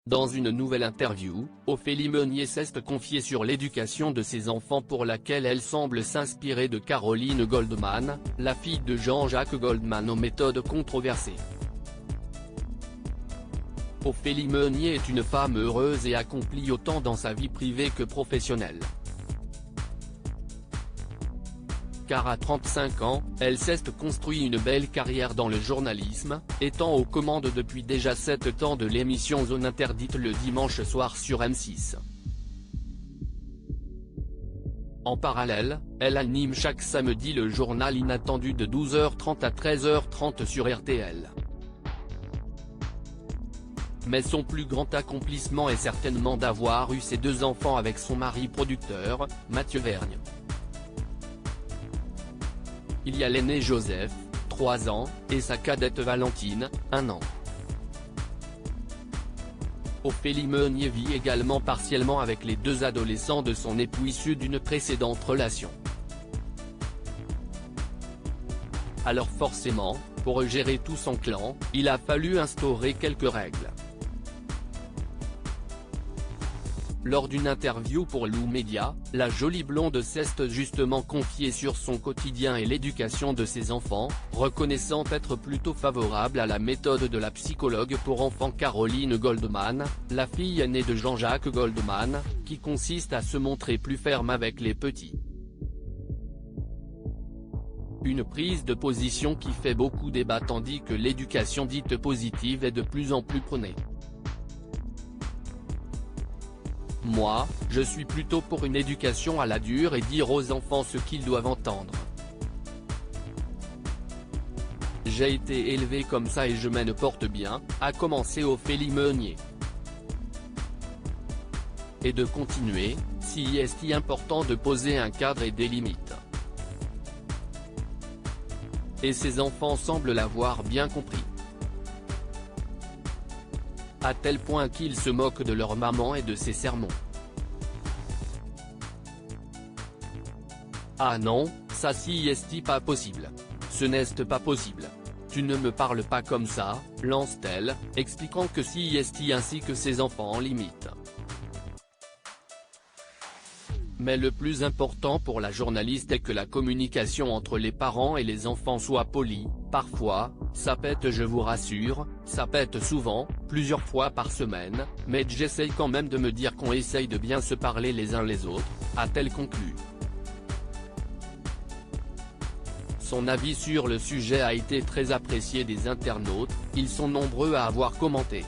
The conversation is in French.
Dans une nouvelle interview, Ophélie Meunier s'est confiée sur l'éducation de ses enfants pour laquelle elle semble s'inspirer de Caroline Goldman, la fille de Jean-Jacques Goldman aux méthodes controversées. Ophélie Meunier est une femme heureuse et accomplie autant dans sa vie privée que professionnelle. Car à 35 ans, elle s'est construit une belle carrière dans le journalisme, étant aux commandes depuis déjà 7 ans de l'émission Zone Interdite le dimanche soir sur M6. En parallèle, elle anime chaque samedi le journal inattendu de 12h30 à 13h30 sur RTL. Mais son plus grand accomplissement est certainement d'avoir eu ses 2 enfants avec son mari producteur, Mathieu Vergne. Il y a l'aîné Joseph, 3 ans, et sa cadette Valentine, 1 an. Ophélie Meunier vit également partiellement avec les 2 adolescents de son époux issus d'une précédente relation. Alors forcément, pour gérer tout son clan, il a fallu instaurer quelques règles. Lors d'une interview pour Lou Média, la jolie blonde s'est justement confiée sur son quotidien et l'éducation de ses enfants, reconnaissant être plutôt favorable à la méthode de la psychologue pour enfants Caroline Goldman, la fille aînée de Jean-Jacques Goldman, qui consiste à se montrer plus ferme avec les petits. Une prise de position qui fait beaucoup débat tandis que l'éducation dite positive est de plus en plus prônée. Moi, je suis plutôt pour une éducation à la dure et dire aux enfants ce qu'ils doivent entendre. J'ai été élevé comme ça et je me porte bien, a commencé Ophélie Meunier. Et de continuer, si est important de poser un cadre et des limites. Et ses enfants semblent l'avoir bien compris. À tel point qu'ils se moquent de leur maman et de ses sermons. Ah non, ça si est pas possible. Ce n'est pas possible. Tu ne me parles pas comme ça, lance-t-elle, expliquant que si est ainsi que ses enfants en limite. Mais le plus important pour la journaliste est que la communication entre les parents et les enfants soit polie. Parfois, ça pète, je vous rassure, ça pète souvent, plusieurs fois par semaine, mais j'essaye quand même de me dire qu'on essaye de bien se parler les uns les autres, a-t-elle conclu. Son avis sur le sujet a été très apprécié des internautes, ils sont nombreux à avoir commenté.